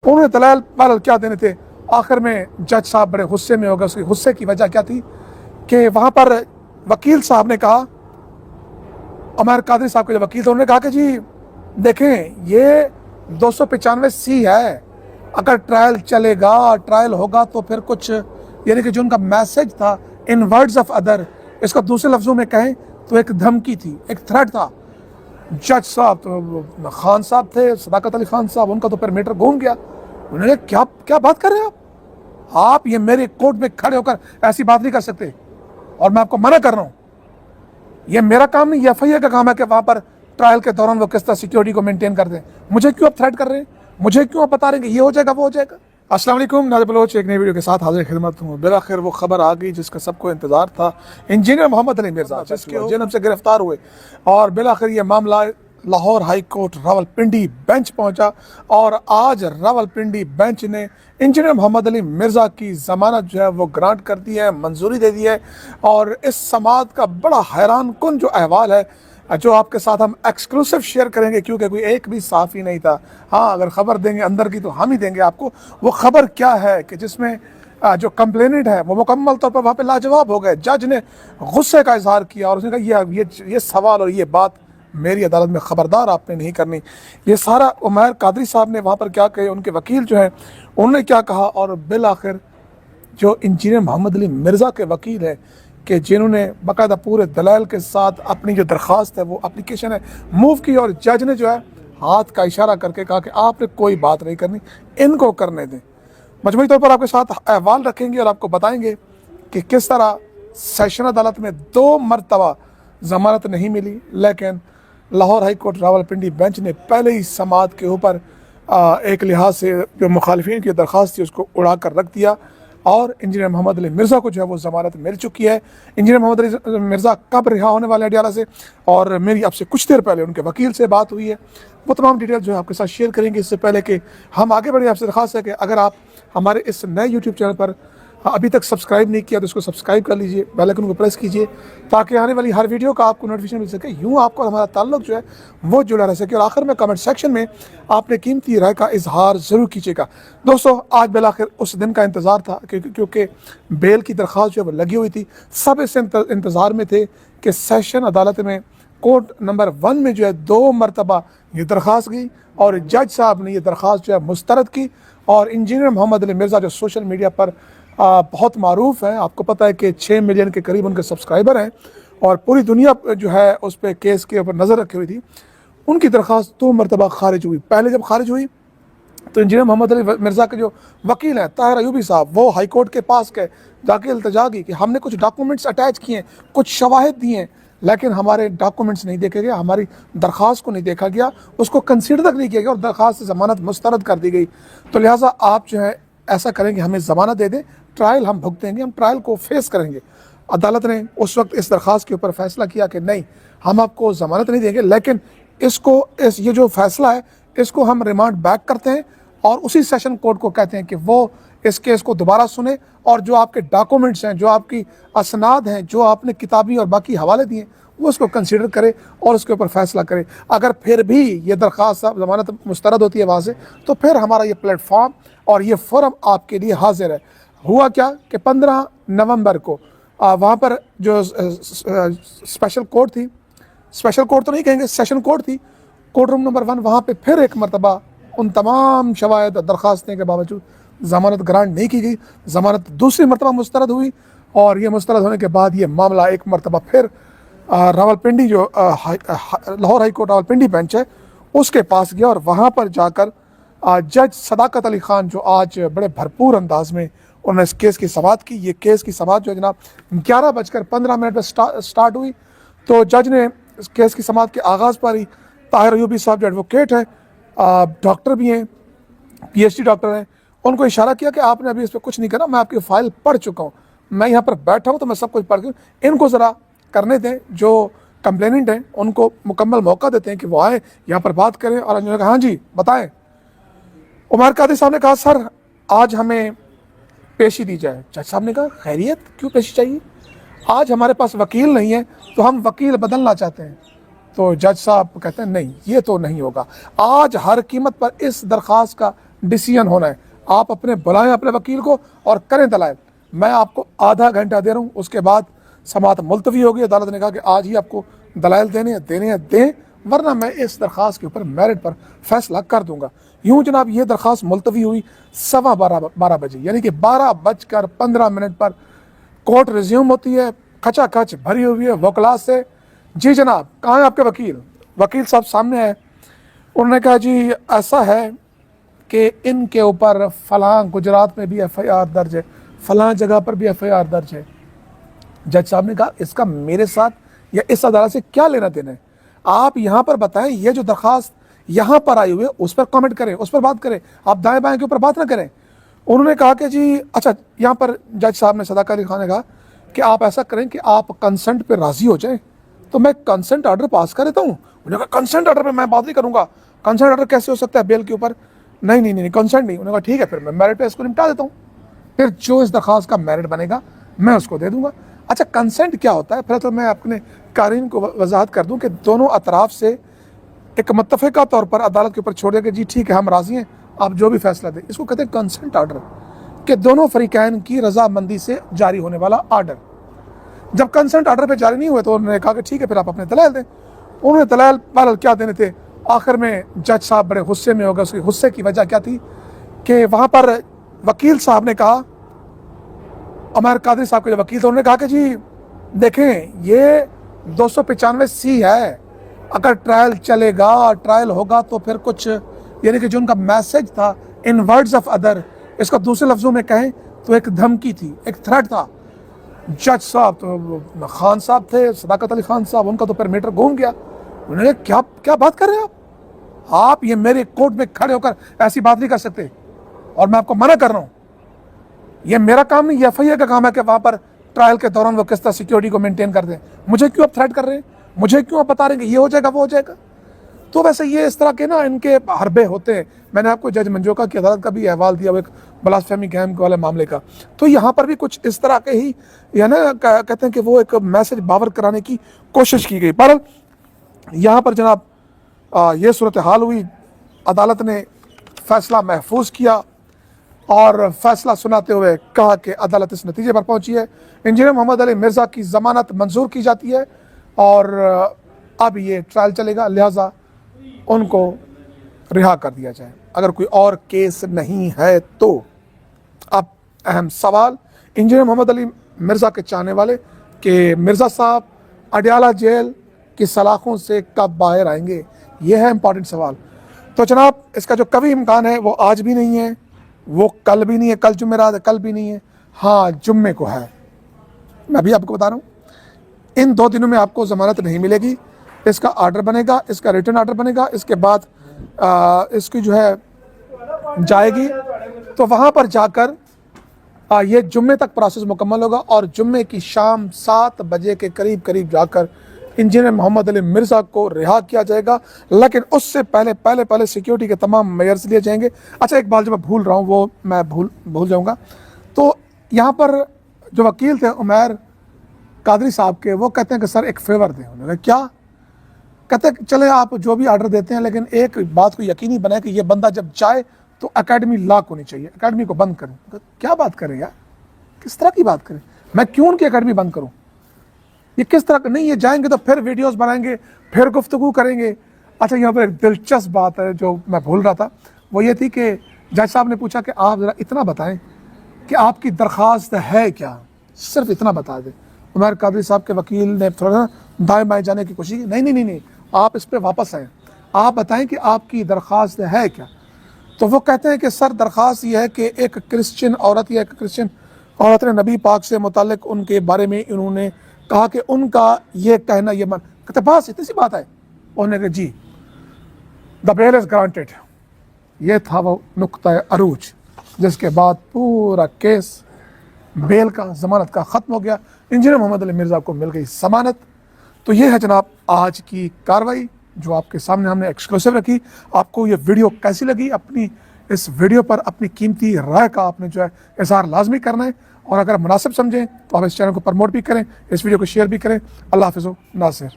उन्होंने दलाल वाल क्या देने थे। आखिर में जज साहब बड़े गुस्से में हो गए। उसके गुस्से की वजह क्या थी कि वहाँ पर वकील साहब ने कहा, उमर कादरी साहब के जो वकील थे, उन्होंने कहा कि जी देखें ये 295C है, अगर ट्रायल चलेगा, ट्रायल होगा तो फिर कुछ, यानी कि जो उनका मैसेज था इन वर्ड्स ऑफ अदर, इसका दूसरे लफ्ज़ों में कहें तो एक धमकी थी, एक थ्रेट था। जज साहब तो खान साहब थे, सदाकत अली खान साहब, उनका तो फिर मीटर घूम गया। उन्होंने क्या क्या बात कर रहे हैं आप ये मेरे कोर्ट में खड़े होकर ऐसी बात नहीं कर सकते, और मैं आपको मना कर रहा हूँ, ये मेरा काम नहीं, FIA का काम है कि वहाँ पर ट्रायल के दौरान वो किस तरह सिक्योरिटी को मेंटेन कर दें। मुझे क्यों आप थ्रेट कर रहे हैं, मुझे क्यों आप बता रहे हैं कि ये हो जाएगा वो हो जाएगा। अस्सलाम वालेकुम, नाज़िर बलोच एक नई वीडियो के साथ हाजिर खिदमत हूँ। बिलाखिर वो खबर आ गई जिसका सबको इंतजार था। इंजीनियर मोहम्मद अली मिर्ज़ा जिसके जेल से गिरफ्तार हुए, और बिलाखिर ये मामला Lahore high court Rawalpindi bench पहुंचा, और आज रावलपिंडी बेंच ने इंजीनियर मोहम्मद अली मिर्ज़ा की ज़मानत जो है वो ग्रांट कर दी है, मंजूरी दे दी है। और इस समाअत का बड़ा हैरान कुन जो अहवाल है, जो आपके साथ हम एक्सक्लूसिव शेयर करेंगे, क्योंकि कोई एक भी साफ़ी नहीं था। हाँ, अगर ख़बर देंगे अंदर की तो हम ही देंगे आपको। वो ख़बर क्या है कि जिसमें जो कंप्लेनेंट है वो मुकम्मल तौर पर वहाँ पे लाजवाब हो गए। जज ने गुस्से का इजहार किया और उसने कहा ये सवाल और ये बात मेरी अदालत में ख़बरदार आपने नहीं करनी। ये सारा उमर कादरी साहब ने वहाँ पर क्या कहे, उनके वकील जो हैं उन्होंने क्या कहा, और बिल आखिर जो इंजीनियर मोहम्मद अली मिर्ज़ा के वकील हैं कि जिन्होंने बाकायदा पूरे दलाल के साथ अपनी जो दरख्वास्त है वो एप्लीकेशन है मूव की, और जज ने जो है हाथ का इशारा करके कहा कि आपने कोई बात नहीं करनी, इनको करने दें। मजमूई तौर पर आपके साथ अहवाल रखेंगे और आपको बताएंगे कि किस तरह सेशन अदालत में 2 मरतबा ज़मानत नहीं मिली, लेकिन Lahore high court Rawalpindi bench ने पहले ही समाअत के ऊपर एक लिहाज से जो मुखालिफिन की दरख्वास्त थी उसको उड़ा कर रख दिया, और इंजीनियर मोहम्मद अली मिर्ज़ा को जो है वो ज़मानत मिल चुकी है। इंजीनियर मोहम्मद अली मिर्ज़ा कब रिहा होने वाले हैं अडयाला से, और मेरी आपसे कुछ देर पहले उनके वकील से बात हुई है, वो तमाम डिटेल जो है आपके साथ शेयर करेंगे। इससे पहले कि हम आगे बढ़ें, आपसे दरख्वास्त है कि अगर आप हमारे इस नए यूट्यूब चैनल पर अभी तक सब्सक्राइब नहीं किया तो इसको सब्सक्राइब कर लीजिए, बेल आइकन को प्रेस कीजिए, ताकि आने वाली हर वीडियो का आपको नोटिफिकेशन मिल सके। यूँ आपको हमारा ताल्लुक जो है वो जुड़ा रह सके। और आखिर में कमेंट सेक्शन में आपने कीमती राय का इजहार ज़रूर कीजिएगा। दोस्तों, आज बिलाखिर उस दिन का इंतज़ार था क्योंकि बेल की दरख्वास्त जो है वो लगी हुई थी। सब इस इंतज़ार में थे कि सेशन अदालत में कोर्ट नंबर 1 में जो है 2 मरतबा ये दरख्वास्त गई, और जज साहब ने ये दरख्वास्त जो है मुस्तरद की। और इंजीनियर मोहम्मद अली मिर्ज़ा जो सोशल मीडिया पर बहुत मारूफ है, आपको पता है कि 6 मिलियन के करीब उनके सब्सक्राइबर हैं, और पूरी दुनिया जो है उस पर केस के ऊपर नज़र रखी हुई थी। उनकी दरख्वास्त 2 मरतबा खारिज हुई। पहले जब खारिज हुई तो इंजीनियर मोहम्मद अली मिर्ज़ा के जो वकील हैं ताहिर अयूबी साहब, वो हाई कोर्ट के पास गए, जाके इल्तजा की कि हमने कुछ डॉक्यूमेंट्स अटैच किए हैं, कुछ शवाहिद दिए हैं, लेकिन हमारे डॉक्यूमेंट्स नहीं देखे गए, हमारी दरख्वास्त को नहीं देखा गया, उसको कंसीडर तक नहीं किया गया, और दरख्वास्त से ज़मानत मुस्तरद कर दी गई। तो लिहाजा आप जो है ऐसा करेंगे, हमें ज़मानत दे दें, ट्रायल हम भुगतेंगे, हम ट्रायल को फेस करेंगे। अदालत ने उस वक्त इस दरख्वास्त के ऊपर फैसला किया कि नहीं, हम आपको ज़मानत नहीं देंगे, लेकिन ये जो फैसला है इसको हम रिमांड बैक करते हैं, और उसी सेशन कोर्ट को कहते हैं कि वो इस केस को दोबारा सुने, और जो आपके डॉक्यूमेंट्स हैं, जो आपकी असनाद हैं, जो आपने किताबी और बाकी हवाले दिए, वो उसको कंसीडर करे और उसके ऊपर फैसला करे। अगर फिर भी ये दरख्वास्त ज़मानत मुस्तरद होती है वहाँ से, तो फिर हमारा ये प्लेटफॉर्म और ये फोरम आपके लिए हाजिर है। हुआ क्या कि 15 नवंबर को वहाँ पर जो स्पेशल कोर्ट थी, स्पेशल कोर्ट तो नहीं कहेंगे, सेशन कोर्ट थी, कोर्ट रूम नंबर 1, वहाँ पे फिर एक मरतबा उन तमाम शवायद दरख्वास्तें के बावजूद ज़मानत ग्रांट नहीं की गई। ज़मानत दूसरी मरतबा मुस्तरद हुई, और ये मुस्तरद होने के बाद ये मामला एक मरतबा फिर रावलपिंडी जो Lahore high court Rawalpindi bench है उसके पास गया, और वहाँ पर जाकर जज सदाकत अली खान जो आज बड़े भरपूर अंदाज में उन्होंने इस केस की समाअत की। ये केस की समाअत जो है जनाब 11:15 पर स्टार्ट हुई। तो जज ने इस केस की समाअत के आगाज़ पर ही ताहिर अयूबी साहब जो एडवोकेट हैं, डॉक्टर भी हैं, PhD डॉक्टर हैं, उनको इशारा किया कि आपने अभी इस पर कुछ नहीं करना, मैं आपकी फ़ाइल पढ़ चुका हूँ, मैं यहाँ पर बैठा हूँ तो मैं सब कुछ पढ़ के, इनको ज़रा करने दें, जो कंप्लेनेंट हैं उनको मुकम्मल मौका देते हैं कि वो आए यहाँ पर बात करें। और उन्होंने कहा हाँ जी बताएं। उमर कादरी साहब ने कहा सर आज हमें पेशी दी जाए। जज साहब ने कहा खैरियत, क्यों पेशी चाहिए, आज हमारे पास वकील नहीं है तो हम वकील बदलना चाहते हैं। तो जज साहब कहते हैं नहीं, ये तो नहीं होगा, आज हर कीमत पर इस दरख्वास्त का डिसीजन होना है। आप अपने बुलाएं अपने वकील को और करें दलाइल। मैं आपको आधा घंटा दे रहा हूँ, उसके बाद समाअत मुलतवी होगी। अदालत ने कहा कि आज ही आपको दलाइल देने हैं दें, वरना मैं इस दरख्वास्त के ऊपर मेरिट पर फैसला कर दूंगा। यूं जनाब ये दरख्वास्त मुलतवी हुई 12:15 बजे, यानी कि 12:15 पर कोर्ट रिज्यूम होती है, खचा खच भरी हुई है वकला से। जी जनाब, कहाँ है आपके वकील? वकील साहब सामने है। उन्होंने कहा जी ऐसा है कि इनके ऊपर फलां गुजरात में भी FIR दर्ज है, फलां जगह पर भी FIR दर्ज है। जज साहब ने कहा इसका मेरे साथ या इस अदालत से क्या लेना देना है? आप यहाँ पर बताएं, ये जो दरख्वास्त यहाँ पर आई हुई है उस पर कमेंट करें, उस पर बात करें, आप दाएं बाएं के ऊपर बात ना करें। उन्होंने कहा कि जी अच्छा, यहाँ पर जज साहब ने सदाकत अली खान ने कहा कि आप ऐसा करें कि आप कंसेंट पे राजी हो जाएं, तो मैं कंसेंट ऑर्डर पास कर देता हूँ। उन्होंने कहा कंसेंट ऑर्डर पे मैं बात नहीं करूँगा, कंसेंट ऑर्डर कैसे हो सकता है बेल के ऊपर? नहीं कंसेंट नहीं। उन्होंने कहा ठीक है, फिर मैं मेरिट पे इसको निपटा देता हूँ, फिर जो इस दरख्वास्त का मेरिट बनेगा मैं उसको दे दूंगा। अच्छा, कंसेंट क्या होता है? फिर तो मैं अपने कारीन को वजाहत कर दूं कि दोनों अतराफ से एक मुत्तफ़िका तौर पर अदालत के ऊपर छोड़ दिया कि जी ठीक है हम राज़ी हैं, आप जो भी फैसला दें। इसको कहते हैं कंसेंट ऑर्डर, कि दोनों फरीकैन की रजामंदी से जारी होने वाला ऑर्डर। जब कंसेंट ऑर्डर पे जारी नहीं हुए तो उन्होंने कहा कि ठीक है फिर आप अपने दलाइल दें। उन्होंने दलाइल क्या देने थे? आखिर में जज साहब बड़े गुस्से में हो गए। उसके गुस्से की वजह क्या थी कि वहाँ पर वकील साहब ने कहा, उमर कादरी साहब के जो वकील थे उन्होंने कहा कि जी देखें ये 295C है, अगर ट्रायल चलेगा, ट्रायल होगा तो फिर कुछ, यानी कि जो उनका मैसेज था इन वर्ड्स ऑफ अदर, इसका दूसरे लफ्ज़ों में कहें तो एक धमकी थी, एक थ्रेट था। जज साहब तो खान साहब थे, सदाकत अली खान साहब, उनका तो फिर मीटर घूम गया। उन्होंने क्या क्या बात कर रहे हैं आप ये मेरे कोर्ट में खड़े होकर ऐसी बात नहीं कर सकते, और मैं आपको मना कर रहा हूँ, ये मेरा काम नहीं, FIR का काम है कि वहाँ पर ट्रायल के दौरान वो किस तरह सिक्योरिटी को मेंटेन कर दें। मुझे क्यों आप थ्रेट कर रहे हैं? मुझे क्यों आप बता रहे हैं कि ये हो जाएगा वो हो जाएगा? तो वैसे ये इस तरह के ना इनके हरबे होते हैं। मैंने आपको जज मंजूका की अदालत का भी अहवाल दिया, वो एक ब्लास्फेमी गैम वाले मामले का। तो यहाँ पर भी कुछ इस तरह के ही या ना कहते हैं कि वो एक मैसेज बावर कराने की कोशिश की गई। पर यहाँ पर जनाब ये सूरत हाल हुई, अदालत ने फैसला महफूज किया और फैसला सुनाते हुए कहा कि अदालत इस नतीजे पर पहुंची है, इंजीनियर मोहम्मद अली मिर्ज़ा की ज़मानत मंजूर की जाती है और अब ये ट्रायल चलेगा, लिहाजा उनको रिहा कर दिया जाए अगर कोई और केस नहीं है तो। अब अहम सवाल इंजीनियर मोहम्मद अली मिर्ज़ा के चाहने वाले कि मिर्ज़ा साहब अडयाला जेल की सलाखों से कब बाहर आएंगे, यह है इम्पॉर्टेंट सवाल। तो जनाब इसका जो कभी इम्कान है वो आज भी नहीं है, वो कल भी नहीं है, कल जुमेरात है, कल भी नहीं है, हाँ जुम्मे को है। मैं भी आपको बता रहा हूँ इन 2 दिनों में आपको ज़मानत नहीं मिलेगी। इसका ऑर्डर बनेगा, इसका रिटर्न ऑर्डर बनेगा, इसके बाद इसकी जो है जाएगी, तो वहाँ पर जाकर ये जुम्मे तक प्रोसेस मुकम्मल होगा और जुम्मे की शाम 7 बजे के करीब जाकर इंजीनियर मोहम्मद अली मिर्ज़ा को रिहा किया जाएगा। लेकिन उससे पहले सिक्योरिटी के तमाम मेजर्स लिए जाएंगे। अच्छा, एक बात जो मैं भूल रहा हूँ वो मैं भूल जाऊँगा। तो यहाँ पर जो वकील थे उमर कादरी साहब के, वो कहते हैं कि सर एक फेवर दें। उन्होंने क्या कहते हैं, चले आप जो भी ऑर्डर देते हैं लेकिन एक बात को यकीनी बनाए कि ये बंदा जब जाए तो एकेडमी लॉक होनी चाहिए, एकेडमी को बंद करें। क्या बात करें यार, किस तरह की बात करें? मैं क्यों उनकी एकेडमी बंद करूँ? ये किस तरह का? नहीं, ये जाएंगे तो फिर वीडियोस बनाएंगे, फिर गुफ्तगू करेंगे। अच्छा, यहाँ पर एक दिलचस्प बात है जो मैं भूल रहा था, वो ये थी कि जज साहब ने पूछा कि आप ज़रा इतना बताएं कि आपकी दरख्वास्त है क्या, सिर्फ इतना बता दें। उमर कादरी साहब के वकील ने थोड़ा दाएं बाएं जाने की कोशिश की, नहीं, आप इस पर वापस आएँ, आप बताएं कि आपकी दरख्वास्त है क्या। तो वो कहते हैं कि सर दरख्वास्त ये है कि एक क्रिश्चियन औरत या एक क्रिश्चियन औरत ने नबी पाक से मुतालिक उनके बारे में इन्होंने कहा कि उनका ये कहना ये मन, कहते बस इतनी सी बात है। उन्होंने कहा जी द बेल इज ग्रांटेड। ये था वो नुक्ता अरूज जिसके बाद पूरा केस बेल का, जमानत का ख़त्म हो गया। इंजीनियर मोहम्मद अली मिर्ज़ा को मिल गई जमानत। तो ये है जनाब आज की कार्रवाई जो आपके सामने हमने एक्सक्लूसिव रखी। आपको ये वीडियो कैसी लगी? अपनी इस वीडियो पर अपनी कीमती राय का आपने जो है इज़हार लाजमी करना है, और अगर मुनासिब समझें तो आप इस चैनल को प्रमोट भी करें, इस वीडियो को शेयर भी करें। अल्लाह हाफ़िज़ नासिर।